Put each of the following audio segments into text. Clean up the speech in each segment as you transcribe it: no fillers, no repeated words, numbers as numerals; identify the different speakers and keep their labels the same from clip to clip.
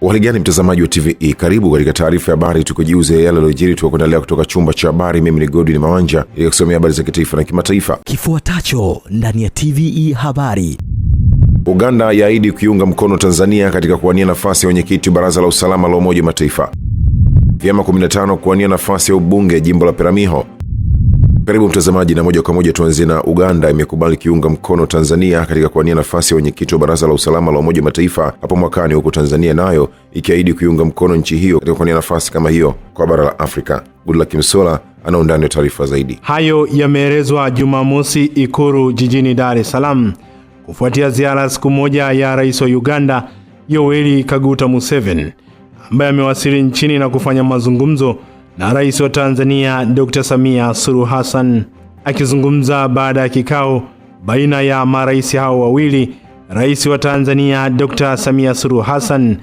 Speaker 1: Uhaligani mtazamaji wa TVE, karibu katika taarifa ya habari tukujuze yale yaliyojiri tukuendelea kutoka chumba cha habari. Mimi ni Godwin Mawanja ili kusomea habari za kitaifa na kimataifa.
Speaker 2: Kifuatacho ndani ya TVE habari.
Speaker 1: Uganda yaahidi kuiunga mkono Tanzania katika kuwania nafasi ya wenyekiti Baraza la Usalama la Umoja wa Mataifa. Vyama 15 kuwania nafasi ya ubunge jimbo la Peramiho. Karibu mtazamaji, na moja kwa moja tuanze na Uganda imekubali kiunga mkono Tanzania katika kuwania nafasi ya wenyekiti wa Baraza la Usalama la Umoja wa Mataifa hapo mwakani, huko Tanzania nayo ikiahidi kuiunga mkono nchi hiyo katika kuwania nafasi kama hiyo kwa bara la Afrika. Goodluck Msola ana undani wa taarifa zaidi.
Speaker 3: Hayo yameelezwa Jumamosi Ikulu jijini Dar es Salaam kufuatia ziara siku moja ya Rais wa Uganda Yoweri Kaguta Museveni, ambaye amewasili nchini na kufanya mazungumzo na Rais wa Tanzania Dr. Samia Suluhu Hassan. Akizungumza baada ya kikao baina ya marais hao wawili, Rais wa Tanzania Dr. Samia Suluhu Hassan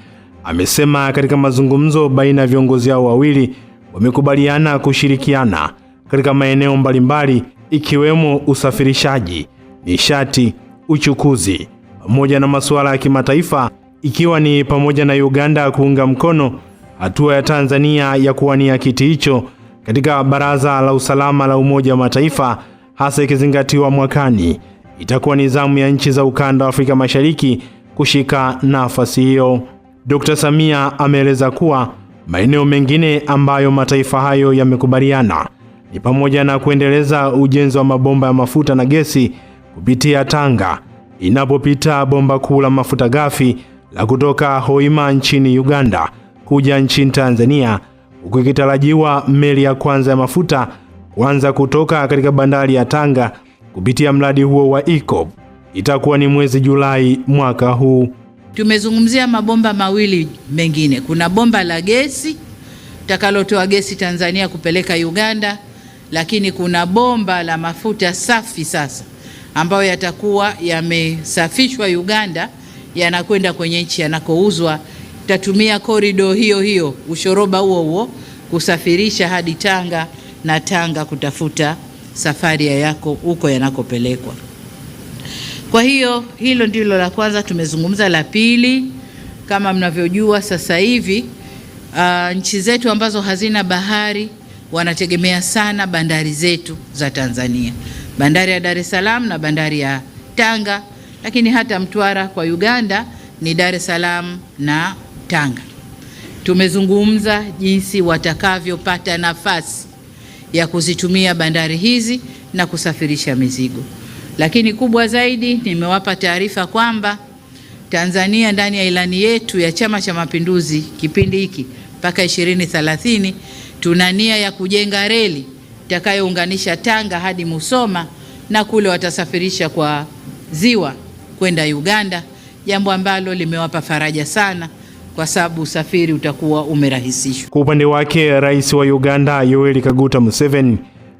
Speaker 3: amesema katika mazungumzo baina ya viongozi hao wawili wamekubaliana kushirikiana katika maeneo mbalimbali ikiwemo usafirishaji, nishati, uchukuzi pamoja na masuala ya kimataifa, ikiwa ni pamoja na Uganda kuunga mkono hatua ya Tanzania ya kuwania kiti hicho katika Baraza la Usalama la Umoja wa Mataifa, hasa ikizingatiwa mwakani itakuwa ni zamu ya nchi za ukanda wa Afrika Mashariki kushika nafasi hiyo. Dr. Samia ameeleza kuwa maeneo mengine ambayo mataifa hayo yamekubaliana ni pamoja na kuendeleza ujenzi wa mabomba ya mafuta na gesi kupitia Tanga inapopita bomba kuu la mafuta ghafi la kutoka Hoima nchini Uganda kuja nchini Tanzania, huku ikitarajiwa meli ya kwanza ya mafuta kuanza kutoka katika bandari ya Tanga kupitia mradi huo wa EACOP itakuwa ni mwezi Julai mwaka huu.
Speaker 4: Tumezungumzia mabomba mawili mengine. Kuna bomba la gesi takalotoa gesi Tanzania kupeleka Uganda, lakini kuna bomba la mafuta safi sasa ambayo yatakuwa yamesafishwa Uganda yanakwenda kwenye nchi yanakouzwa. Tatumia korido hiyo ushoroba huo kusafirisha hadi Tanga na Tanga kutafuta safari yako huko yanakopelekwa. Kwa hiyo hilo ndilo la kwanza tumezungumza. La pili, kama mnavyojua sasa hivi nchi zetu ambazo hazina bahari wanategemea sana bandari zetu za Tanzania, bandari ya Dar es Salaam na bandari ya Tanga, lakini hata Mtwara kwa Uganda ni Dar es Salaam na Tanga. Tumezungumza jinsi watakavyopata nafasi ya kuzitumia bandari hizi na kusafirisha mizigo. Lakini kubwa zaidi, nimewapa taarifa kwamba Tanzania ndani ya ilani yetu ya Chama cha Mapinduzi kipindi hiki mpaka 2030 tuna nia ya kujenga reli itakayounganisha Tanga hadi Musoma, na kule watasafirisha kwa ziwa kwenda Uganda, jambo ambalo limewapa faraja sana kwa sababu usafiri utakuwa umerahisishwa.
Speaker 3: Kwa upande wake, Rais wa Uganda Yoweri Kaguta Museveni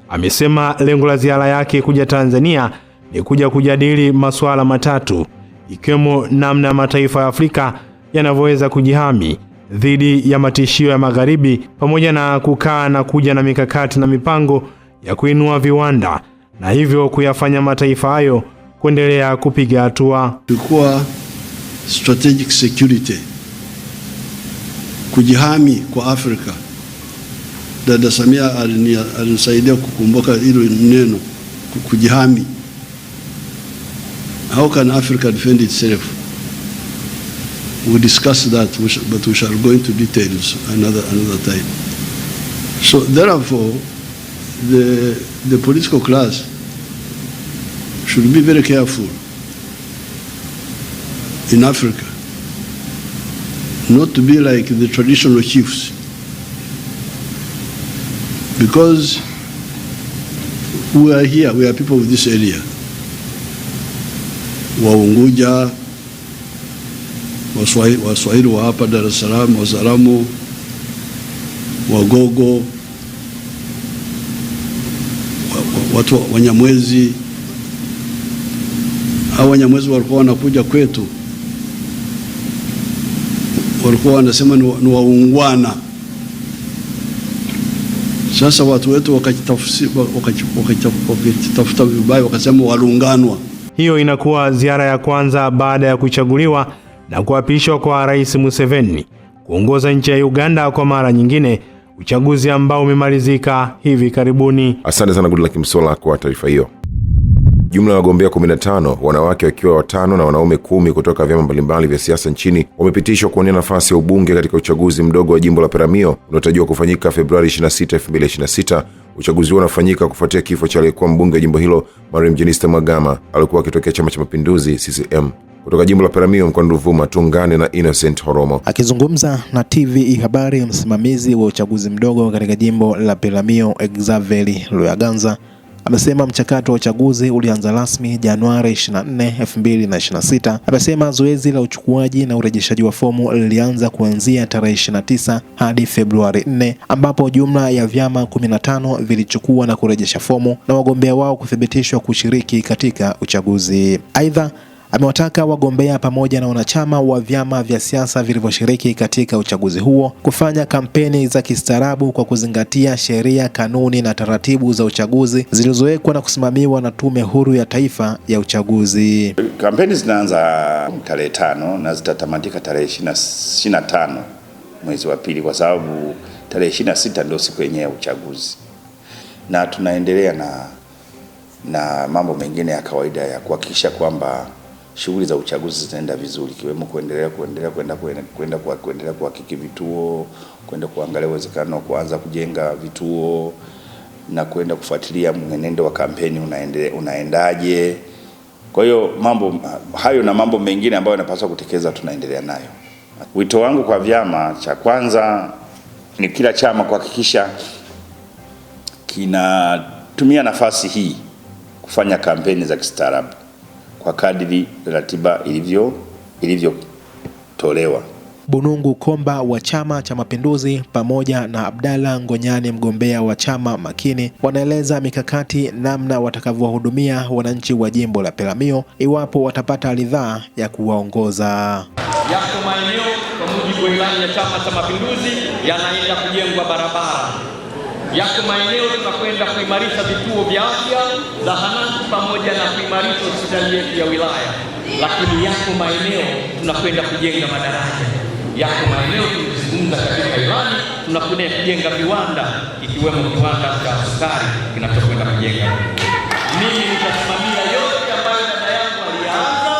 Speaker 3: amesema lengo la ziara yake kuja Tanzania ni kuja kujadili masuala matatu, ikiwemo namna ya mataifa ya Afrika yanavyoweza kujihami dhidi ya matishio ya magharibi, pamoja na kukaa na kuja na mikakati na mipango ya kuinua viwanda na hivyo kuyafanya mataifa hayo kuendelea kupiga hatua.
Speaker 5: Kwa strategic security, kujihami kwa Afrika. Dada Samia alinisaidia kukumbuka hilo neno, kujihami. How can Africa defend itself? We discuss that, but we shall go into details another time. So therefore, the political class should be very careful in Africa, not to be like the traditional chiefs, because we are here, we are people of this area. Waunguja, Waswahili wa hapa Dar es Salaam, Wazaramo, Wagogo, watu Wanyamwezi. Hao Wanyamwezi walikuwa wanakuja kwetu, walikuwa wanasema ni waungwana. Sasa watu wetu wakajitafuta vibaya, wakasema walunganwa.
Speaker 3: Hiyo inakuwa ziara ya kwanza baada ya kuchaguliwa na kuapishwa kwa Rais Museveni kuongoza nchi ya Uganda kwa mara nyingine, uchaguzi ambao umemalizika hivi karibuni.
Speaker 1: Asante sana Goodluck Msolla kwa taarifa hiyo. Jumla ya wagombea 15, wanawake wakiwa 5 na wanaume 10 kutoka vyama mbalimbali vya siasa nchini wamepitishwa kuwania nafasi ya ubunge katika uchaguzi mdogo wa jimbo la Peramiho unaotarajiwa kufanyika Februari 26, 2026. Uchaguzi huo unafanyika kufuatia kifo cha aliyekuwa mbunge wa jimbo hilo Mariam Jenista Mwagama alikuwa akitokea Chama cha Mapinduzi CCM. Kutoka jimbo la Peramiho mkoani Ruvuma, tuungane na Innocent Horomo.
Speaker 6: Akizungumza na TVE Habari, msimamizi wa uchaguzi mdogo katika jimbo la Peramiho Xavier Luyaganza amesema mchakato wa uchaguzi ulianza rasmi Januari 24, 2026. Amesema zoezi la uchukuaji na urejeshaji wa fomu lilianza kuanzia tarehe 29 hadi Februari 4, ambapo jumla ya vyama 15 vilichukua na kurejesha fomu na wagombea wao kuthibitishwa kushiriki katika uchaguzi. Aidha, amewataka wagombea pamoja na wanachama wa vyama vya siasa vilivyoshiriki katika uchaguzi huo kufanya kampeni za kistaarabu kwa kuzingatia sheria, kanuni na taratibu za uchaguzi zilizowekwa na kusimamiwa na Tume Huru ya Taifa ya Uchaguzi.
Speaker 7: Kampeni zinaanza tarehe 5 na zitatamatika tarehe 25 mwezi wa pili, kwa sababu tarehe 26 ndio siku yenyewe ya uchaguzi. Na tunaendelea na mambo mengine ya kawaida ya kuhakikisha kwamba shughuli za uchaguzi zinaenda vizuri, kiwemo kuendelea kuhakiki vituo, kwenda kuangalia uwezekano wa kuanza kujenga vituo na kwenda kufuatilia mwenendo wa kampeni unaendaje. Kwa hiyo mambo hayo na mambo mengine ambayo yanapaswa kutekeleza tunaendelea nayo. Wito wangu kwa vyama, cha kwanza ni kila chama kuhakikisha kinatumia nafasi hii kufanya kampeni za kistaarabu kwa kadiri ratiba ilivyotolewa.
Speaker 6: Bunungu Komba wa Chama cha Mapinduzi pamoja na Abdalla Ngonyani mgombea wa chama Makini wanaeleza mikakati namna watakavyohudumia wananchi wa jimbo la Peramiho iwapo watapata ridhaa ya kuwaongoza.
Speaker 8: Yako maeneo kwa mujibu wa ilani ya Chama cha Mapinduzi yanaenda kujengwa barabara. Yako maeneo tunakwenda kuimarisha vituo vya afya, zahanati pamoja na kuimarisha hospitali yetu ya wilaya. Lakini yako maeneo tunakwenda kujenga madaraja. Yako maeneo tulizungumza katika ilani tunakwenda kujenga viwanda, ikiwemo kiwanda cha sukari kinachokwenda kujenga. Mimi nitasimamia yote ambayo dada yangu alianza,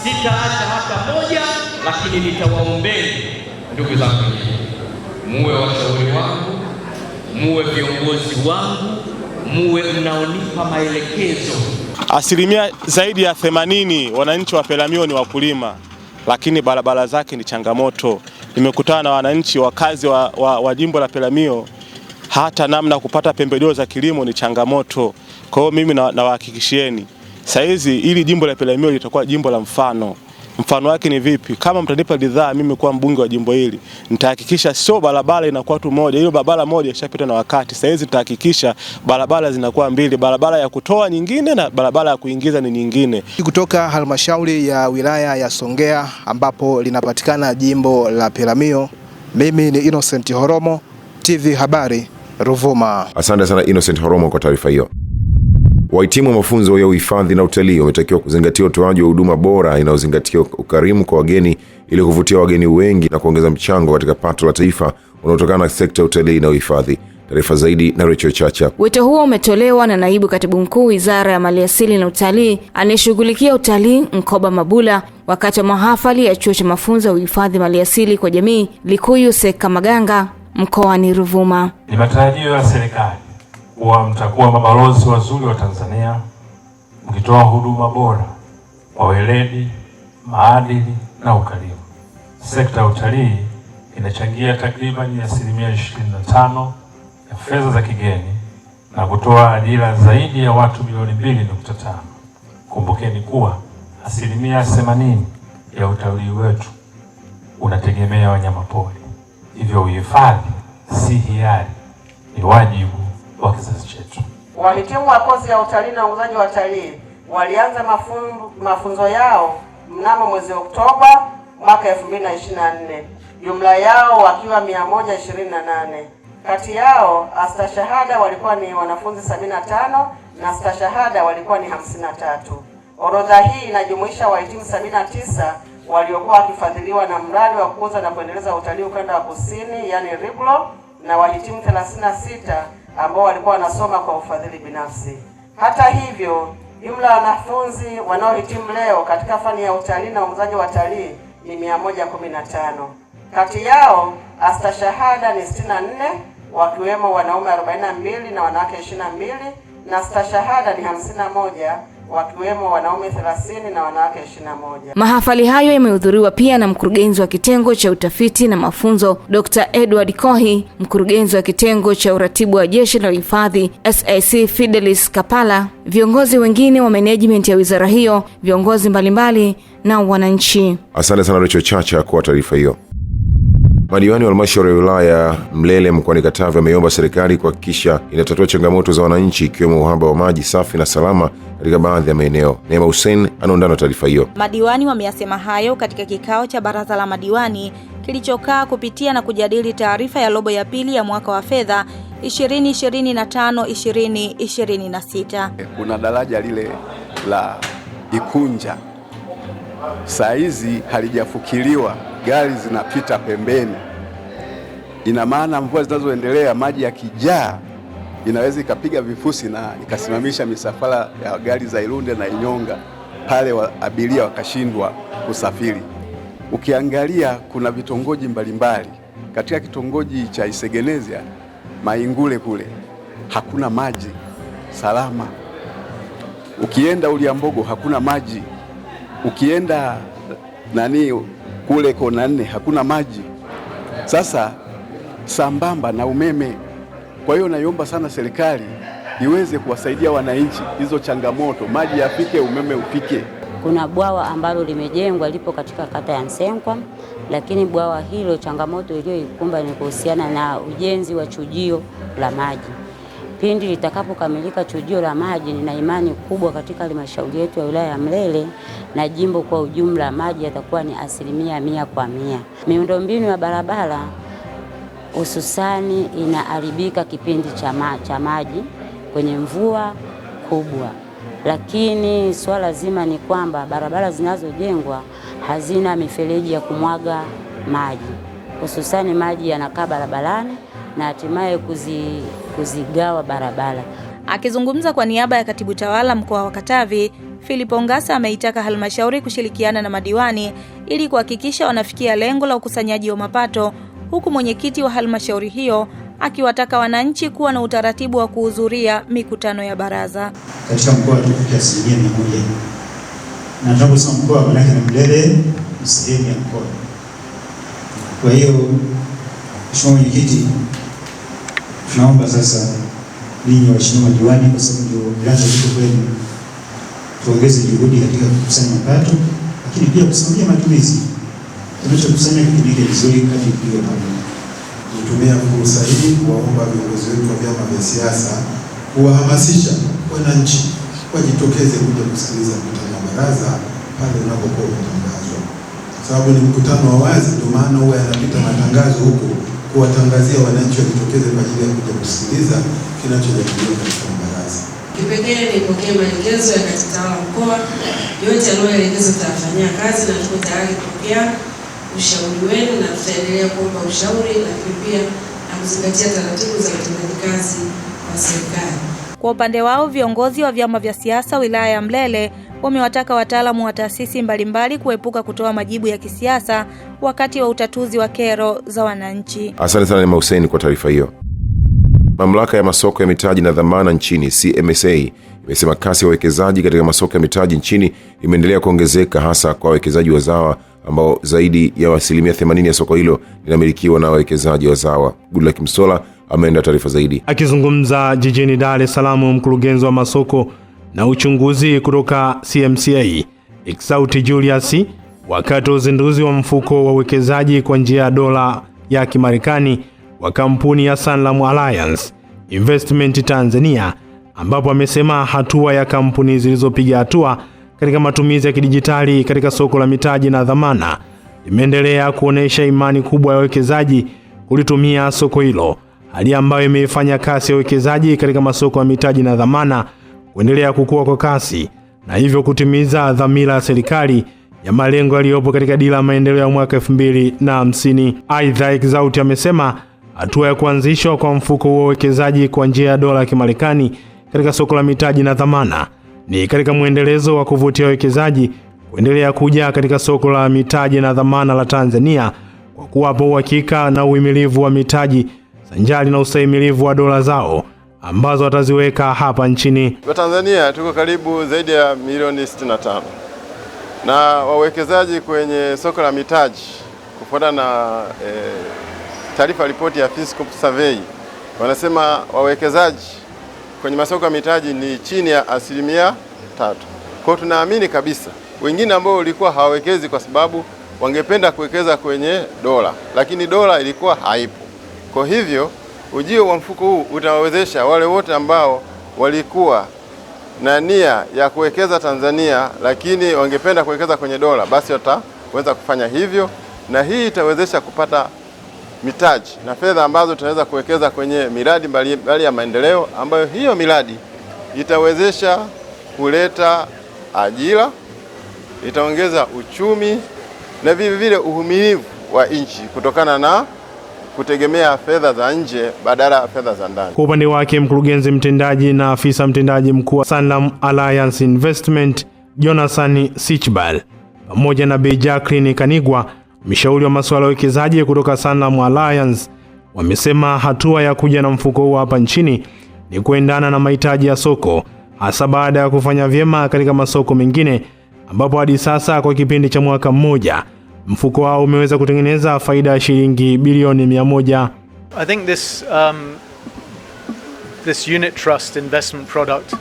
Speaker 8: sitaacha hata moja, lakini nitawaombeni ndugu zangu, muwe washauri wangu, muwe viongozi wangu, muwe mnaonipa maelekezo.
Speaker 9: Asilimia zaidi ya 80 wananchi wa Peramiho ni wakulima, lakini barabara zake ni changamoto. Nimekutana na wananchi wakazi wa jimbo la Peramiho, hata namna kupata pembejeo za kilimo ni changamoto. Kwa hiyo mimi nawahakikishieni saizi ili jimbo la Peramiho litakuwa jimbo la mfano. Mfano wake ni vipi? Kama mtanipa ridhaa mimi kuwa mbunge wa jimbo hili, nitahakikisha sio barabara inakuwa tu moja. Hiyo barabara moja ishapita na wakati. Sasa hizi nitahakikisha barabara zinakuwa mbili, barabara ya kutoa nyingine na barabara ya kuingiza ni nyingine.
Speaker 6: Kutoka halmashauri ya wilaya ya Songea ambapo linapatikana jimbo la Peramiho, mimi ni Innocent Horomo, TV Habari, Ruvuma.
Speaker 1: Asante sana Innocent Horomo kwa taarifa hiyo. Wahitimu wa mafunzo ya uhifadhi na utalii wametakiwa kuzingatia utoaji wa huduma bora inayozingatia ukarimu kwa wageni ili kuvutia wageni wengi na kuongeza mchango katika pato la taifa unaotokana na sekta ya utalii na uhifadhi. Taarifa zaidi na Rachel Chacha.
Speaker 10: Wito huo umetolewa na Naibu Katibu Mkuu Wizara ya Maliasili na Utalii anayeshughulikia utalii Mkoba Mabula wakati wa mahafali ya Chuo cha Mafunzo ya Uhifadhi Maliasili kwa Jamii Likuyu Sekamaganga mkoani Ruvuma.
Speaker 11: Ni matarajio ya serikali kuwa mtakuwa mabalozi wazuri wa Tanzania, mkitoa huduma bora kwa weledi, maadili na ukarimu. Sekta ya utalii inachangia takriban 25% ya fedha za kigeni na kutoa ajira zaidi ya watu milioni 2.5. Kumbukeni kuwa 80% ya utalii wetu unategemea wanyamapori. Hivyo uhifadhi si hiari, ni wajibu wa kizazi chetu.
Speaker 12: Wahitimu wa kozi ya utalii na uongozaji wa utalii walianza mafunzo yao mnamo mwezi Oktoba mwaka 2024. Jumla yao wakiwa 128. Kati yao astashahada walikuwa ni wanafunzi 75 na stashahada walikuwa ni 53. Orodha hii inajumuisha wahitimu 79 waliokuwa wakifadhiliwa na mradi wa kukuza na kuendeleza utalii ukanda wa kusini, yani RIGLO, na wahitimu 36 ambao walikuwa wanasoma kwa ufadhili binafsi. Hata hivyo, jumla ya wanafunzi wanaohitimu leo katika fani ya utalii na uongozaji wa watalii ni 115. Kati yao astashahada ni 64, wakiwemo wanaume 42 na wanawake 22, na stashahada ni 51, wakiwemo wanaume 30 na wanawake 21.
Speaker 10: Mahafali hayo yamehudhuriwa pia na mkurugenzi wa kitengo cha utafiti na mafunzo Dr. Edward Kohi, mkurugenzi wa kitengo cha uratibu wa jeshi la uhifadhi SAC Fidelis Kapala, viongozi wengine wa management ya wizara hiyo, viongozi mbalimbali na wananchi.
Speaker 1: Asante sana Rachel Chacha kwa taarifa hiyo. Madiwani wa halmashauri ya wilaya Mlele mkoani Katavi wameomba serikali kuhakikisha inatatua changamoto za wananchi ikiwemo uhaba wa maji safi na salama katika baadhi ya maeneo. Neema Hussein anaundana taarifa hiyo.
Speaker 13: Madiwani wameyasema hayo katika kikao cha baraza la madiwani kilichokaa kupitia na kujadili taarifa ya robo ya pili ya mwaka wa fedha 2025-2026.
Speaker 14: Kuna daraja lile la Ikunja saa hizi halijafukiliwa, gari zinapita pembeni. Ina maana mvua zinazoendelea, maji yakijaa inaweza ikapiga vifusi na ikasimamisha misafara ya gari za Ilunde na Inyonga, pale abiria wakashindwa kusafiri. Ukiangalia kuna vitongoji mbalimbali. Katika kitongoji cha Isegenezia, Maingule kule hakuna maji salama. Ukienda Uliambogo hakuna maji. Ukienda kule Kona 4 hakuna maji. Sasa sambamba na umeme. Kwa hiyo naiomba sana serikali iweze kuwasaidia wananchi hizo changamoto, maji yafike, umeme ufike.
Speaker 15: Kuna bwawa ambalo limejengwa lipo katika kata ya Nsenkwa, lakini bwawa hilo changamoto iliyoikumba ni kuhusiana na ujenzi wa chujio la maji. Pindi litakapokamilika chujio la maji, nina imani kubwa katika halmashauri yetu ya wilaya ya Mlele na jimbo kwa ujumla maji yatakuwa ni 100%. Miundombinu ya barabara hususani inaharibika kipindi cha maji kwenye mvua kubwa, lakini swala zima ni kwamba barabara zinazojengwa hazina mifereji ya kumwaga maji, hususani maji yanakaa barabarani na hatimaye kuzigawa barabara.
Speaker 13: Akizungumza kwa niaba ya katibu tawala mkoa wa Katavi, Philip Ongasa ameitaka halmashauri kushirikiana na madiwani ili kuhakikisha wanafikia lengo la ukusanyaji wa mapato, huku mwenyekiti wa halmashauri hiyo akiwataka wananchi kuwa na utaratibu wa kuhudhuria mikutano ya baraza.
Speaker 16: Katika mkoa tufikia 100%. Na tunaposema mkoa maana yake Mlele ni sehemu ya mkoa. Kwa hiyo Mheshimiwa Mwenyekiti, tunaomba sasa ninyi waheshimiwa madiwani, kwa sababu ndio vyanzo viko kwenu, tuongeze juhudi katika kukusanya mapato, lakini pia kusimamia matumizi. Tunachokusanya kipindi vizuri kadri hiyo pamoja.
Speaker 17: Kutumia fursa hii kuwaomba viongozi wetu wa vyama vya siasa kuwahamasisha wananchi wajitokeze kuja kusikiliza mkutano wa baraza pale unapokuwa kutangazwa. Sababu ni mkutano wa wazi, ndio maana huwa yanapita matangazo huko kuwatangazia wananchi wajitokeze kwa ajili ya kuja kusikiliza kinachojadiliwa katika baraza.
Speaker 18: Kipekee nipokee maelekezo ya katibu tawala mkoa, yote yanayoelekezwa tutafanyia kazi na tuko tayari kupokea ushauri wenu na tutaendelea kuomba ushauri, lakini pia na kuzingatia taratibu za utendaji kazi wa serikali.
Speaker 13: Kwa upande wao, viongozi wa vyama vya siasa wilaya ya Mlele wamewataka wataalamu wa taasisi mbalimbali kuepuka kutoa majibu ya kisiasa wakati wa utatuzi wa kero za wananchi.
Speaker 1: Asante sana Neema Hussein kwa taarifa hiyo. Mamlaka ya masoko ya mitaji na dhamana nchini CMSA imesema kasi ya uwekezaji katika masoko ya mitaji nchini imeendelea kuongezeka, hasa kwa wawekezaji wazawa ambao zaidi ya 80% ya soko hilo linamilikiwa na wawekezaji wazawa. Goodluck Msola ameenda taarifa zaidi.
Speaker 3: Akizungumza jijini Dar es Salaam, mkurugenzi wa masoko na uchunguzi kutoka CMCA Exauti Julius, wakati wa uzinduzi wa mfuko wa uwekezaji kwa njia ya dola ya Kimarekani wa kampuni ya Sanlam Alliance Investment Tanzania, ambapo amesema hatua ya kampuni zilizopiga hatua katika matumizi ya kidijitali katika soko la mitaji na dhamana imeendelea kuonesha imani kubwa ya wawekezaji kulitumia soko hilo, hali ambayo imeifanya kasi ya uwekezaji katika masoko ya mitaji na dhamana kuendelea kukua kwa kasi na hivyo kutimiza dhamira ya serikali ya malengo yaliyopo katika dira ya maendeleo ya mwaka 2050. Aidha, Exaudi amesema hatua ya kuanzishwa kwa mfuko wa uwekezaji kwa njia ya dola ya Kimarekani katika soko la mitaji na dhamana ni katika muendelezo wa kuvutia wawekezaji kuendelea kuja katika soko la mitaji na dhamana la Tanzania kwa kuwapa uhakika na uhimilivu wa mitaji sanjari na ustahimilivu wa dola zao ambazo wataziweka hapa nchini.
Speaker 19: Kwa Tanzania tuko karibu zaidi ya milioni 65 na wawekezaji kwenye soko la mitaji kufuatana na taarifa ripoti ya Fiscal Survey wanasema wawekezaji kwenye masoko ya mitaji ni chini ya 3%. Kwa tunaamini kabisa wengine ambao walikuwa hawawekezi kwa sababu wangependa kuwekeza kwenye dola, lakini dola ilikuwa haipo. Kwa hivyo ujio wa mfuko huu utawawezesha wale wote ambao walikuwa na nia ya kuwekeza Tanzania lakini wangependa kuwekeza kwenye dola, basi wataweza kufanya hivyo, na hii itawezesha kupata mitaji na fedha ambazo tunaweza kuwekeza kwenye miradi mbalimbali ya maendeleo, ambayo hiyo miradi itawezesha kuleta ajira, itaongeza uchumi na vile vile uhimilivu wa nchi kutokana na kutegemea fedha za nje badala ya fedha za ndani.
Speaker 3: Kwa upande wake, mkurugenzi mtendaji na afisa mtendaji mkuu wa Sanlam Alliance Investment Jonathan Sichbal pamoja na Bi Jacqueline Kanigwa, mshauri wa masuala ya uwekezaji kutoka Sanlam Alliance, wamesema hatua ya kuja na mfuko huu hapa nchini ni kuendana na mahitaji ya soko, hasa baada ya kufanya vyema katika masoko mengine ambapo hadi sasa kwa kipindi cha mwaka mmoja mfuko wao umeweza kutengeneza faida ya shilingi bilioni 100.
Speaker 20: I think this unit trust investment product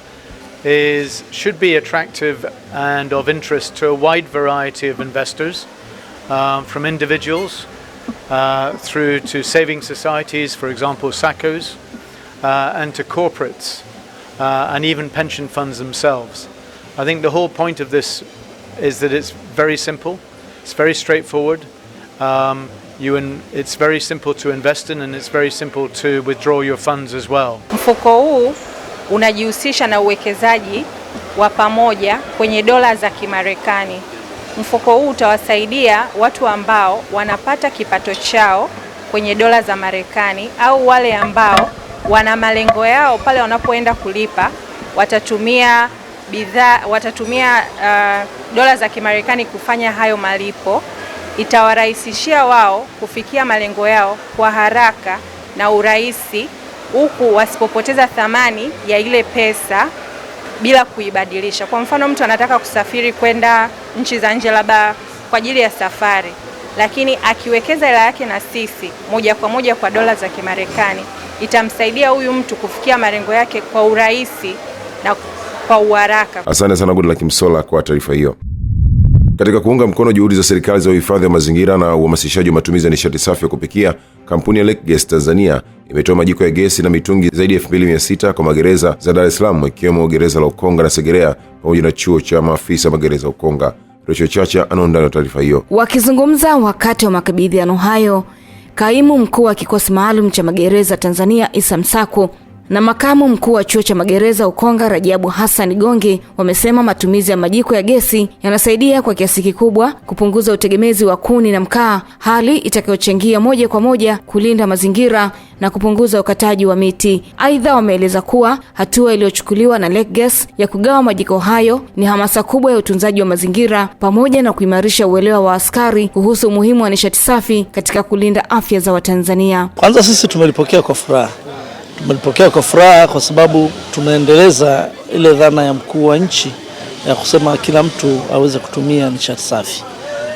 Speaker 20: should be attractive and of interest to a wide variety of investors, from individuals through to saving societies, for example SACCOs, and to corporates and even pension funds themselves. I think the whole point of this is that it's very simple. It's very straightforward. It's very simple to invest in, and it's very simple to withdraw your funds as well.
Speaker 21: Mfuko huu unajihusisha na uwekezaji wa pamoja kwenye dola za Kimarekani. Mfuko huu utawasaidia watu ambao wanapata kipato chao kwenye dola za Marekani au wale ambao wana malengo yao pale wanapoenda kulipa watatumia dola za Kimarekani kufanya hayo malipo. Itawarahisishia wao kufikia malengo yao kwa haraka na urahisi, huku wasipopoteza thamani ya ile pesa bila kuibadilisha. Kwa mfano, mtu anataka kusafiri kwenda nchi za nje labda kwa ajili ya safari, lakini akiwekeza hela yake na sisi moja kwa moja kwa dola za Kimarekani, itamsaidia huyu mtu kufikia malengo yake kwa urahisi na kwa uharaka.
Speaker 1: Asante sana Goodluck Msolla kwa taarifa hiyo. Katika kuunga mkono juhudi za serikali za uhifadhi wa mazingira na uhamasishaji wa matumizi ya nishati safi ya kupikia, kampuni ya Lake Gas Tanzania imetoa majiko ya gesi na mitungi zaidi ya 2600 kwa magereza za Dar es Salaam, ikiwemo gereza la Ukonga na Segerea pamoja na chuo cha maafisa magereza Ukonga. Rachel Chacha anaondana taarifa hiyo.
Speaker 10: Wakizungumza wakati wa makabidhiano hayo, kaimu mkuu wa kikosi maalum cha magereza Tanzania Isa Msako na makamu mkuu wa chuo cha magereza Ukonga Rajabu Hassan Gongi wamesema matumizi ya majiko ya gesi yanasaidia kwa kiasi kikubwa kupunguza utegemezi wa kuni na mkaa, hali itakayochangia moja kwa moja kulinda mazingira na kupunguza ukataji wa miti. Aidha, wameeleza kuwa hatua iliyochukuliwa na Lake Gas ya kugawa majiko hayo ni hamasa kubwa ya utunzaji wa mazingira pamoja na kuimarisha uelewa wa askari kuhusu umuhimu wa nishati safi katika kulinda afya za Watanzania.
Speaker 22: Kwanza sisi tumelipokea kwa furaha. Tumelipokea kwa furaha kwa sababu tunaendeleza ile dhana ya mkuu wa nchi ya kusema kila mtu aweze kutumia nishati safi.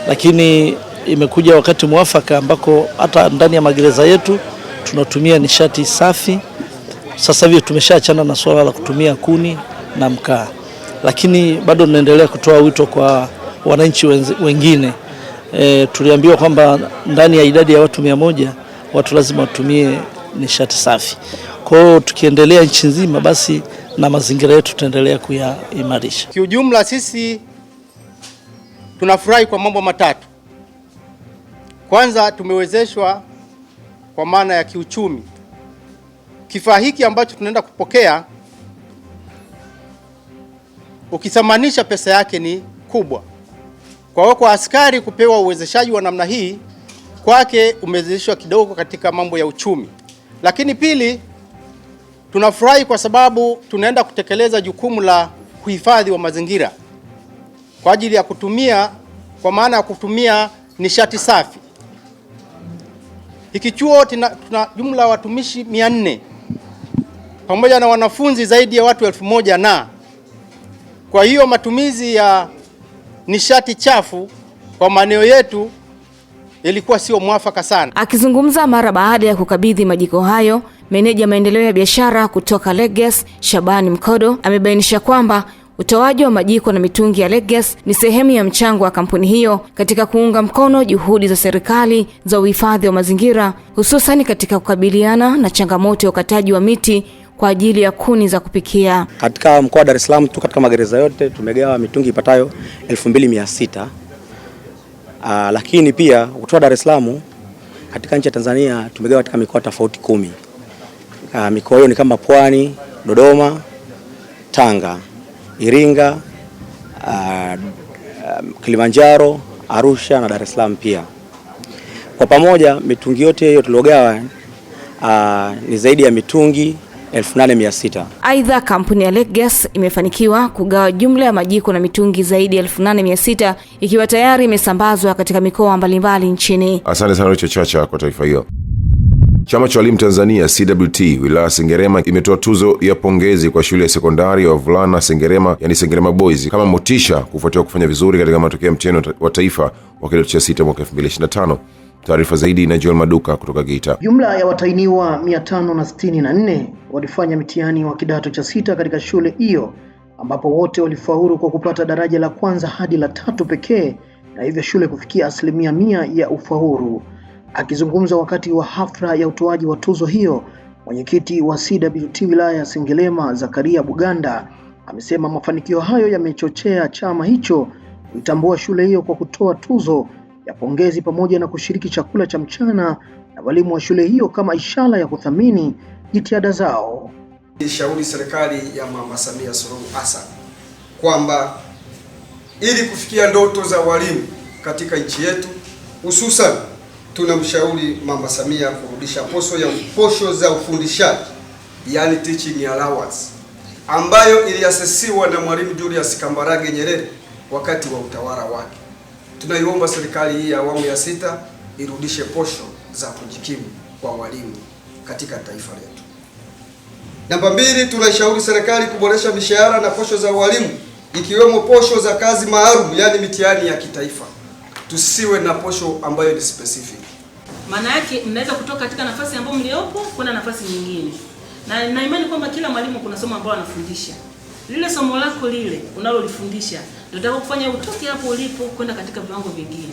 Speaker 22: Lakini imekuja wakati mwafaka ambako hata ndani ya magereza yetu tunatumia nishati safi. Sasa hivi tumeshaachana na swala la kutumia kuni na mkaa. Lakini bado tunaendelea kutoa wito kwa wananchi wengine. Tuliambiwa kwamba ndani ya idadi ya watu 100 watu lazima watumie nishati safi. Kwa hiyo tukiendelea nchi nzima, basi na mazingira yetu tutaendelea kuyaimarisha.
Speaker 23: Kiujumla sisi tunafurahi kwa mambo matatu. Kwanza, tumewezeshwa kwa maana ya kiuchumi. Kifaa hiki ambacho tunaenda kupokea ukisamanisha pesa yake ni kubwa. Kwa hiyo kwa askari kupewa uwezeshaji wa namna hii kwake umewezeshwa kidogo katika mambo ya uchumi. Lakini pili, tunafurahi kwa sababu tunaenda kutekeleza jukumu la kuhifadhi wa mazingira kwa ajili ya kutumia, kwa maana ya kutumia nishati safi. Hiki chuo tuna jumla ya watumishi 400 pamoja na wanafunzi zaidi ya watu 1000 na kwa hiyo matumizi ya nishati chafu kwa maeneo yetu ilikuwa sio mwafaka sana.
Speaker 10: Akizungumza mara baada ya kukabidhi majiko hayo, meneja maendeleo ya biashara kutoka Legas, Shabani Mkodo, amebainisha kwamba utoaji wa majiko na mitungi ya Legas ni sehemu ya mchango wa kampuni hiyo katika kuunga mkono juhudi za serikali za uhifadhi wa mazingira, hususan katika kukabiliana na changamoto ya ukataji wa miti kwa ajili ya kuni za kupikia.
Speaker 2: Katika mkoa wa Dar es Salaam tu katika magereza yote tumegawa mitungi ipatayo 2600. Lakini pia kutoka Dar es Salaam katika nchi ya Tanzania tumegawa katika mikoa tofauti 10. Mikoa hiyo ni kama Pwani, Dodoma, Tanga, Iringa, Kilimanjaro, Arusha na Dar es Salaam pia. Kwa pamoja mitungi yote hiyo tuliogawa ni zaidi ya mitungi 8600.
Speaker 10: Aidha, kampuni ya Legas imefanikiwa kugawa jumla ya majiko na mitungi zaidi ya 8600 ikiwa tayari imesambazwa katika mikoa mbalimbali nchini.
Speaker 1: Asante sana Richo Chacha kwa taarifa hiyo. Chama cha walimu Tanzania CWT wilaya Sengerema imetoa tuzo ya pongezi kwa shule ya sekondari ya wavulana Sengerema, yani Sengerema Boys, kama motisha kufuatia kufanya vizuri katika matokeo ya mtihani wa taifa wa kidato cha 6 mwaka 2025. Taarifa zaidi na Joel Maduka kutoka Geita.
Speaker 4: Jumla ya watahiniwa 564 walifanya mitihani wa kidato cha 6 katika shule hiyo, ambapo wote walifaulu kwa kupata daraja la kwanza hadi la 3 pekee, na hivyo shule kufikia 100% ya ufaulu. Akizungumza wakati wa hafla ya utoaji wa tuzo hiyo, mwenyekiti wa CWT wilaya ya Sengerema Zakaria Buganda amesema mafanikio hayo yamechochea chama hicho kuitambua shule hiyo kwa kutoa tuzo ya pongezi pamoja na kushiriki chakula cha mchana na walimu wa shule hiyo kama ishara ya kuthamini jitihada zao.
Speaker 5: Shauri serikali ya Mama Samia Suluhu Hassan kwamba ili kufikia ndoto za walimu katika nchi yetu, hususan tunamshauri Mama Samia kurudisha posho za ufundishaji, yani teaching allowance, ambayo iliasisiwa na Mwalimu Julius Kambarage Nyerere wakati wa utawala wake. Tunaiomba serikali hii ya awamu ya 6 irudishe posho za kujikimu kwa walimu katika taifa letu. Namba 2, tunashauri serikali kuboresha mishahara na posho za walimu, ikiwemo posho za kazi maalum, yani mitihani ya kitaifa. Tusiwe na posho ambayo ni specific.
Speaker 24: Maana yake mnaweza kutoka katika nafasi ambayo mliopo kuna nafasi nyingine. Na imani kwamba kila mwalimu kuna somo ambalo anafundisha. Lile somo lako lile unalolifundisha ndio utakufanya utoke hapo ulipo kwenda katika viwango vingine.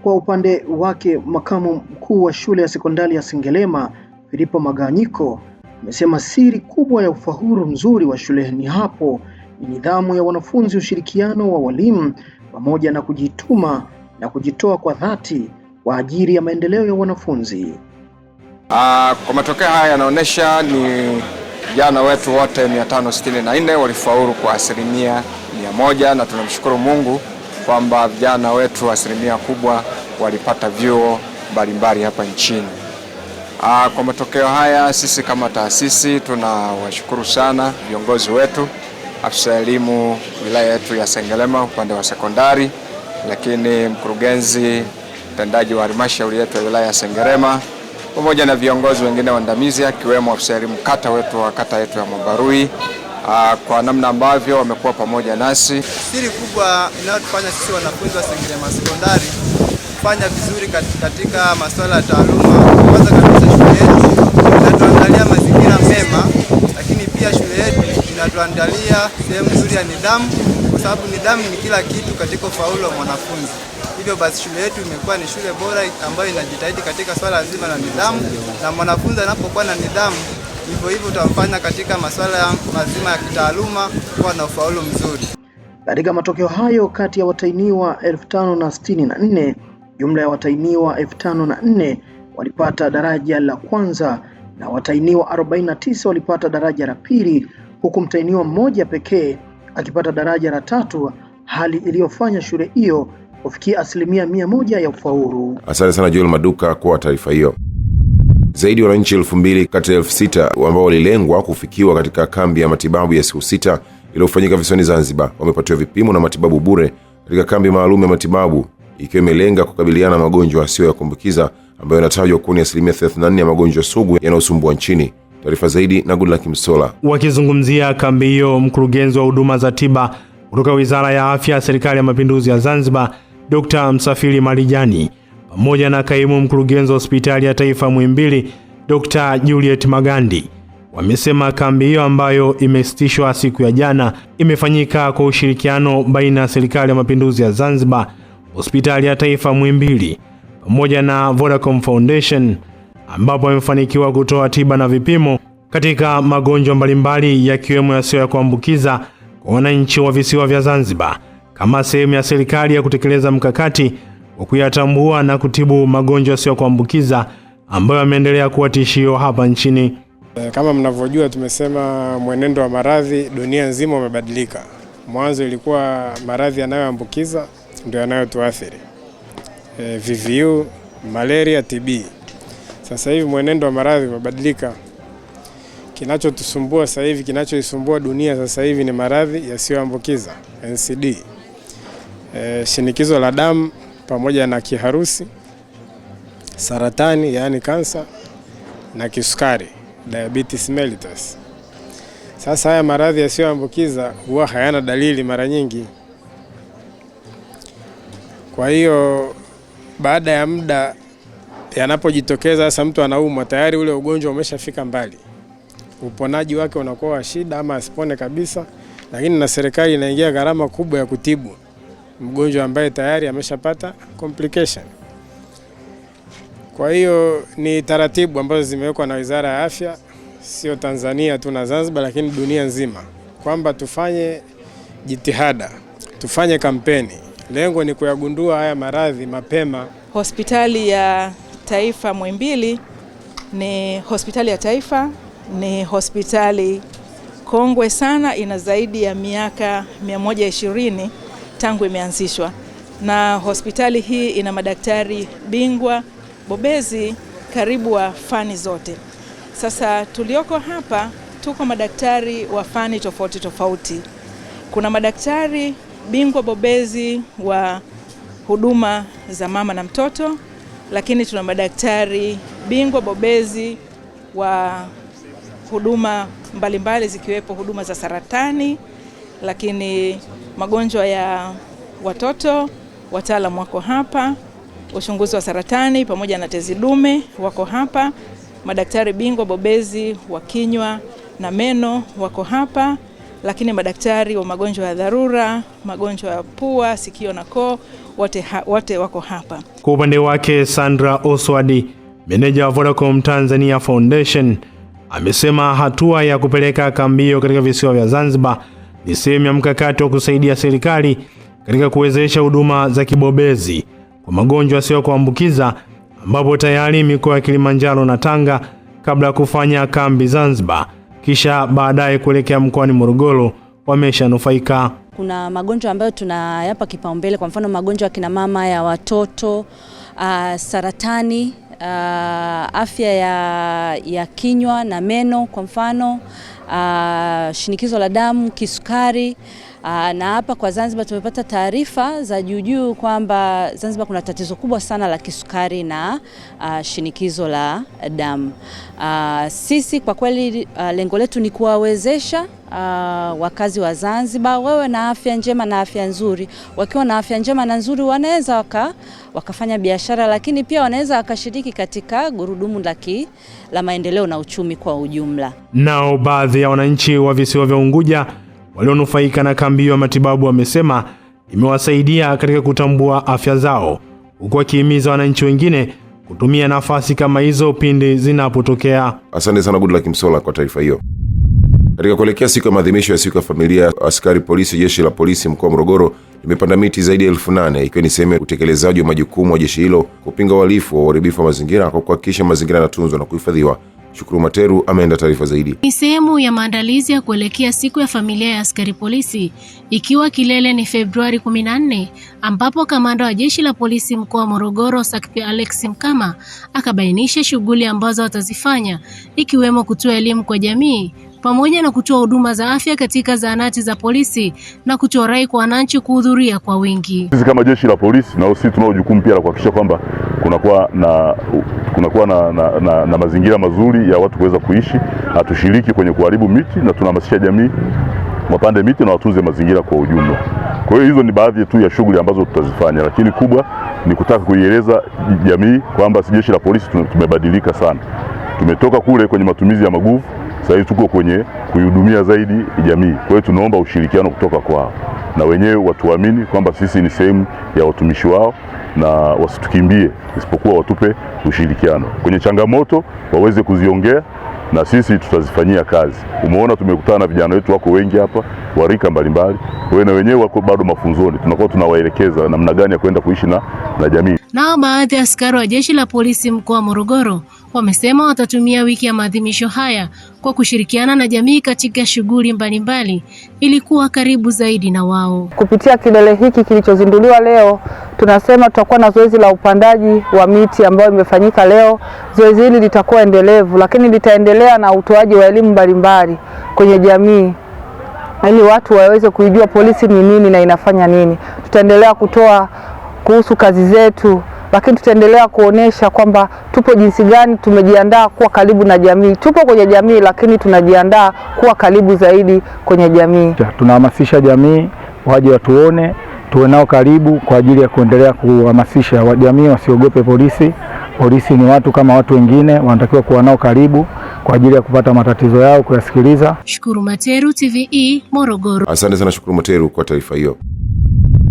Speaker 4: Kwa upande wake, makamu mkuu wa shule ya sekondari ya Sengerema Filipo Maganyiko amesema siri kubwa ya ufaulu mzuri wa shuleni hapo ni nidhamu ya wanafunzi, ushirikiano wa walimu pamoja na kujituma na kujitoa kwa dhati kwa ajili ya maendeleo ya wanafunzi.
Speaker 25: Kwa matokeo haya yanaonyesha ni vijana wetu wote 564 walifaulu kwa 100%, na tunamshukuru Mungu kwamba vijana wetu 100% kubwa walipata vyuo mbalimbali hapa nchini. Kwa matokeo haya sisi kama taasisi tunawashukuru sana viongozi wetu, afisa elimu wilaya yetu ya Sengerema upande wa sekondari, lakini mkurugenzi mtendaji wa halmashauri yetu ya wilaya ya Sengerema pamoja na viongozi wengine waandamizi akiwemo afisa elimu kata wetu wa kata yetu ya Mabarui, kwa namna ambavyo wamekuwa pamoja nasi.
Speaker 26: Siri kubwa inayotufanya sisi wanafunzi wa Sengerema sekondari kufanya vizuri katika masuala ya taaluma, kwanza kabisa shule yetu inatuandalia mazingira mema, lakini pia shule yetu inatuandalia sehemu nzuri ya nidhamu, kwa sababu nidhamu ni kila kitu katika ufaulu wa mwanafunzi. Hivyo basi shule yetu imekuwa ni shule bora ambayo inajitahidi katika swala zima la nidhamu, na mwanafunzi anapokuwa na nidhamu hivyo hivyo utamfanya katika masuala mazima ya kitaaluma kuwa na ufaulu mzuri.
Speaker 4: Katika matokeo hayo, kati ya watahiniwa 5064, jumla ya watahiniwa 5004 walipata daraja la kwanza na watahiniwa 49 walipata daraja la pili, huku mtahiniwa mmoja pekee akipata daraja la 3, hali iliyofanya shule hiyo kufikia 100% ya ufaulu.
Speaker 1: Asante sana Joel Maduka kwa taarifa hiyo. Zaidi ya wananchi 2000 kati ya 6000 ambao walilengwa kufikiwa katika kambi ya matibabu ya siku 6 iliyofanyika visiwani Zanzibar wamepatiwa vipimo na matibabu bure katika kambi maalum ya matibabu, ikiwa imelenga kukabiliana na magonjwa yasiyo ya kuambukiza ambayo yanatajwa kuwa ni 34% ya magonjwa sugu yanayosumbua nchini. Taarifa zaidi na Goodluck Msola.
Speaker 3: Wakizungumzia kambi hiyo, mkurugenzi wa huduma za tiba kutoka Wizara ya Afya Serikali ya Mapinduzi ya Zanzibar, Dr. Msafiri Marijani, pamoja na kaimu mkurugenzi wa Hospitali ya Taifa Muhimbili, Dr. Juliet Magandi, wamesema kambi hiyo ambayo imesitishwa siku ya jana imefanyika kwa ushirikiano baina ya Serikali ya Mapinduzi ya Zanzibar, Hospitali ya Taifa Muhimbili pamoja na Vodacom Foundation, ambapo wamefanikiwa kutoa tiba na vipimo katika magonjwa mbalimbali yakiwemo yasiyo ya kuambukiza kwa wananchi wa visiwa vya Zanzibar, kama sehemu ya serikali ya kutekeleza mkakati wa kuyatambua na kutibu magonjwa yasiyo ya kuambukiza ambayo yameendelea kuwa tishio hapa nchini.
Speaker 6: Kama mnavyojua, tumesema mwenendo wa maradhi dunia nzima umebadilika. Mwanzo ilikuwa maradhi yanayoambukiza ndio yanayotuathiri, VVU, malaria, TB. Sasa hivi mwenendo wa maradhi umebadilika. Kinachotusumbua sasa hivi, kinachoisumbua dunia sasa hivi ni maradhi yasiyoambukiza, NCD. Shinikizo la damu pamoja na kiharusi, saratani yani kansa, na kisukari, diabetes mellitus. Sasa haya maradhi yasiyoambukiza huwa hayana dalili mara nyingi. Kwa hiyo baada ya muda yanapojitokeza, sasa mtu anaumwa, tayari ule ugonjwa umeshafika mbali. Uponaji wake unakuwa wa shida ama asipone kabisa, lakini na serikali inaingia gharama kubwa ya kutibu mgonjwa ambaye tayari ameshapata complication. Kwa hiyo ni taratibu ambazo zimewekwa na Wizara ya Afya, sio Tanzania tu na Zanzibar, lakini dunia nzima, kwamba tufanye jitihada, tufanye kampeni. Lengo ni kuyagundua haya maradhi mapema.
Speaker 7: Hospitali ya Taifa Muhimbili ni hospitali ya taifa, ni hospitali kongwe sana, ina zaidi ya miaka 120 tangu imeanzishwa, na hospitali hii ina madaktari bingwa bobezi karibu wa fani zote. Sasa tulioko hapa tuko madaktari wa fani tofauti tofauti. Kuna madaktari bingwa bobezi wa huduma za mama na mtoto, lakini tuna madaktari bingwa bobezi wa huduma mbalimbali zikiwepo huduma za saratani, lakini magonjwa ya watoto, wataalamu wako hapa, uchunguzi wa saratani pamoja na tezi dume wako hapa, madaktari bingwa bobezi wa kinywa na meno wako hapa, lakini madaktari wa magonjwa ya dharura, magonjwa ya pua, sikio na koo, wote wako hapa.
Speaker 3: Kwa upande wake, Sandra Oswadi, meneja wa Vodacom Tanzania Foundation, amesema hatua ya kupeleka kambi hiyo katika visiwa vya Zanzibar ni sehemu ya mkakati wa kusaidia serikali katika kuwezesha huduma za kibobezi kwa magonjwa yasiyo kuambukiza, ambapo tayari mikoa ya Kilimanjaro na Tanga kabla ya kufanya kambi Zanzibar kisha baadaye kuelekea mkoani Morogoro wameshanufaika.
Speaker 8: Kuna magonjwa ambayo tunayapa kipaumbele, kwa mfano magonjwa ya kina mama, ya watoto, saratani, afya ya kinywa na meno, kwa mfano shinikizo la damu, kisukari. Na hapa kwa Zanzibar tumepata taarifa za juu kwamba Zanzibar kuna tatizo kubwa sana la kisukari na shinikizo la damu. Sisi kwa kweli lengo letu ni kuwawezesha wakazi wa Zanzibar wewe na afya njema na afya nzuri. Wakiwa na afya njema na nzuri wanaweza wakafanya biashara, lakini pia wanaweza wakashiriki katika gurudumu la maendeleo na uchumi kwa ujumla.
Speaker 3: Nao baadhi ya wananchi wa visiwa vya Unguja walionufaika na kambi ya matibabu wamesema imewasaidia katika kutambua afya zao, huku wakihimiza wananchi wengine kutumia nafasi kama hizo pindi zinapotokea.
Speaker 1: Asante sana Goodluck Msola kwa taarifa hiyo. Katika kuelekea siku ya maadhimisho ya siku ya familia, askari polisi jeshi la polisi mkoa wa Morogoro limepanda miti zaidi ya 8,000 ikiwa ni sehemu ya utekelezaji wa majukumu wa jeshi hilo kupinga uhalifu wa uharibifu wa mazingira kwa kuhakikisha mazingira yanatunzwa na kuhifadhiwa. Shukuru Materu ameenda taarifa zaidi.
Speaker 9: Ni sehemu ya maandalizi ya kuelekea siku ya familia ya askari polisi, ikiwa kilele ni Februari 14, ambapo kamanda wa jeshi la polisi mkoa wa Morogoro SACP Alex Mkama akabainisha shughuli ambazo watazifanya, ikiwemo kutoa elimu kwa jamii pamoja na kutoa huduma za afya katika zahanati za polisi na kutoa rai kwa wananchi kuhudhuria kwa wingi.
Speaker 11: Sisi kama jeshi la polisi na sisi tunao jukumu pia la kuhakikisha kwamba kunakuwa na mazingira mazuri ya watu kuweza kuishi. Hatushiriki kwenye kuharibu miti na tunahamasisha jamii wapande miti na watunze mazingira kwa ujumla. Kwa hiyo hizo ni baadhi tu ya shughuli ambazo tutazifanya, lakini kubwa ni kutaka kuieleza jamii kwamba jeshi la polisi tumebadilika sana. Tumetoka kule kwenye matumizi ya maguvu, sasa hivi tuko kwenye kuihudumia zaidi jamii. Kwa hiyo tunaomba ushirikiano kutoka kwao, na wenyewe watuamini kwamba sisi ni sehemu ya watumishi wao na wasitukimbie, isipokuwa watupe ushirikiano. Kwenye changamoto waweze kuziongea na sisi tutazifanyia kazi. Umeona tumekutana na vijana wetu wako wengi hapa, warika mbalimbali. Wewe na wenyewe wako bado mafunzoni. Tunakuwa tunawaelekeza namna gani ya kwenda kuishi na jamii.
Speaker 9: Nao baadhi ya askari wa jeshi la polisi mkoa wa Morogoro wamesema watatumia wiki ya maadhimisho haya kwa kushirikiana na jamii katika shughuli mbalimbali ili kuwa karibu zaidi na wao.
Speaker 12: Kupitia kilele hiki kilichozinduliwa leo, tunasema tutakuwa na zoezi la upandaji wa miti ambayo imefanyika leo. Zoezi hili litakuwa endelevu, lakini litaendelea na utoaji wa elimu mbalimbali kwenye jamii ili watu waweze kujua polisi ni nini na inafanya nini. Tutaendelea kutoa kuhusu kazi zetu, lakini tutaendelea kuonesha kwamba tupo jinsi gani tumejiandaa kuwa karibu na jamii. Tupo kwenye jamii, lakini tunajiandaa kuwa karibu zaidi kwenye jamii.
Speaker 14: Tunahamasisha jamii waje watuone, tuwe nao karibu kwa ajili ya kuendelea kuhamasisha jamii wasiogope polisi. Polisi ni watu kama watu wengine, wanatakiwa kuwa nao karibu kwa ajili ya kupata matatizo yao, kuyasikiliza.
Speaker 9: Shukuru Materu, TVE, Morogoro.
Speaker 1: Asante sana Shukuru Materu kwa taarifa hiyo.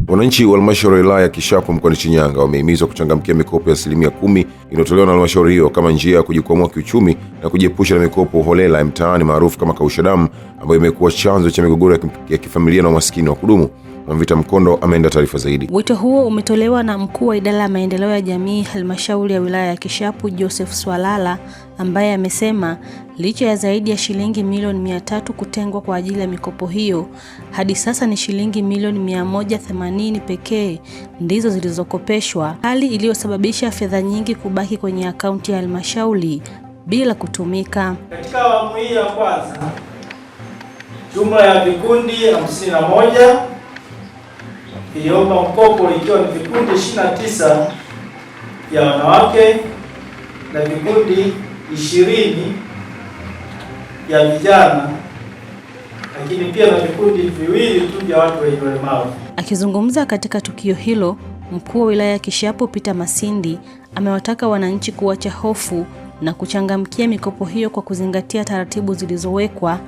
Speaker 1: Wananchi wa halmashauri ya wilaya ya Kishapu mkoani Shinyanga wamehimizwa kuchangamkia mikopo ya 10% inayotolewa na halmashauri hiyo kama njia ya kujikwamua kiuchumi na kujiepusha na mikopo holela ya mtaani maarufu kama kausha damu, ambayo imekuwa chanzo cha migogoro ya kifamilia na umaskini wa kudumu. Mwamvita Mkondo ameenda taarifa zaidi.
Speaker 13: Wito huo umetolewa na mkuu wa idara ya maendeleo ya jamii halmashauri ya wilaya ya Kishapu Joseph Swalala, ambaye amesema licha ya zaidi ya shilingi milioni 300 kutengwa kwa ajili ya mikopo hiyo, hadi sasa ni shilingi milioni 180 pekee ndizo zilizokopeshwa, hali iliyosababisha fedha nyingi kubaki kwenye akaunti ya halmashauri bila kutumika.
Speaker 15: Katika awamu hii ya kwanza, jumla ya vikundi 51 iliomba mkopo, ikiwa ni vikundi 29 vya wanawake na vikundi 20 vya vijana, lakini pia na vikundi 2 tu vya watu wenye ulemavu.
Speaker 13: Akizungumza katika tukio hilo, mkuu wa wilaya ya Kishapu Peter Masindi amewataka wananchi kuacha hofu na kuchangamkia mikopo hiyo kwa kuzingatia taratibu zilizowekwa,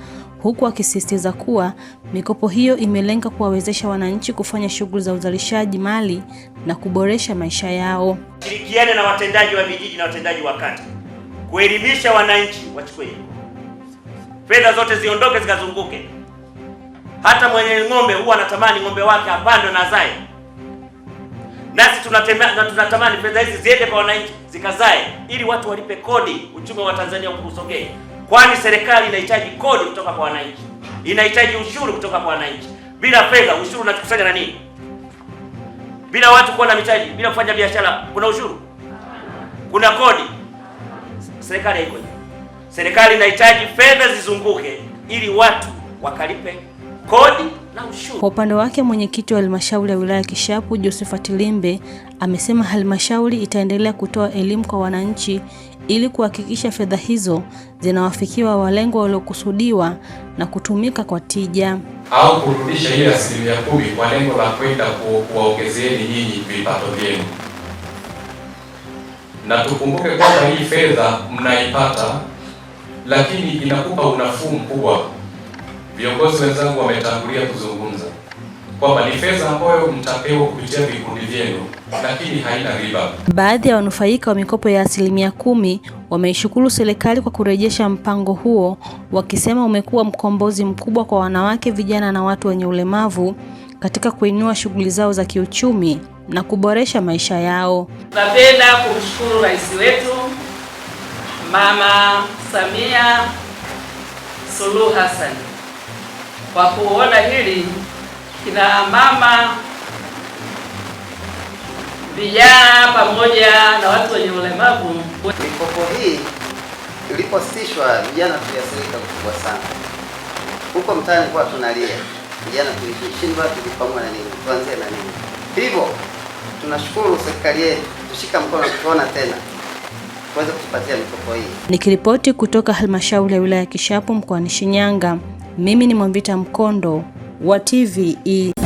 Speaker 13: huku akisisitiza kuwa mikopo hiyo imelenga kuwawezesha wananchi kufanya shughuli za uzalishaji mali na kuboresha maisha yao.
Speaker 16: Shirikiane na watendaji wa vijiji na watendaji wa kata kuelimisha wananchi wachukue fedha zote, ziondoke zikazunguke. Hata mwenye ng'ombe huwa anatamani ng'ombe wake apandwe na zae. Nasi tunatamani fedha hizi ziende kwa wananchi zikazae, ili watu walipe kodi, uchumi wa Tanzania usogee. Kwani serikali inahitaji kodi kutoka kwa wananchi, inahitaji ushuru kutoka kwa wananchi. Bila fedha, ushuru unakusanya na nini? Bila watu kuwa na mitaji, bila kufanya biashara, kuna ushuru? Kuna kodi? Serikali haiko. Serikali inahitaji fedha zizunguke ili watu wakalipe kodi na ushuru.
Speaker 13: Kwa upande wake, mwenyekiti wa halmashauri ya wilaya ya Kishapu Josephat Limbe amesema halmashauri itaendelea kutoa elimu kwa wananchi ili kuhakikisha fedha hizo zinawafikia walengwa waliokusudiwa na kutumika kwa tija,
Speaker 27: au kurudisha ile 10% kwa lengo la kwenda kuwaongezeeni nyinyi vipato vyenu. Na tukumbuke kwamba hii fedha mnaipata, lakini inakupa unafuu mkubwa. Viongozi wenzangu wametangulia kuzungumza kwamba ni fedha ambayo mtapewa kupitia vikundi vyenu, lakini haina riba.
Speaker 13: Baadhi ya wanufaika wa mikopo ya 10% wameishukuru serikali kwa kurejesha mpango huo, wakisema umekuwa mkombozi mkubwa kwa wanawake, vijana na watu wenye ulemavu katika kuinua shughuli zao za kiuchumi na kuboresha maisha yao.
Speaker 24: Tunapenda kumshukuru rais wetu Mama Samia Suluhu Hassan kwa kuona hili kina mama, vijana pamoja na watu wenye ulemavu.
Speaker 17: Mikopo hii ilipositishwa, vijana tuliathirika kubwa sana. Huko mtaani kwa tunalia, vijana tulishindwa, tulipamwa na nini, tuanzie na nini. Hivyo tunashukuru serikali yetu tushika mkono tuona tena tuweze kutupatia mikopo hii.
Speaker 13: Nikiripoti kutoka halmashauri ya wilaya ya Kishapu mkoani Shinyanga, mimi ni Mwambita Mkondo wa TVE.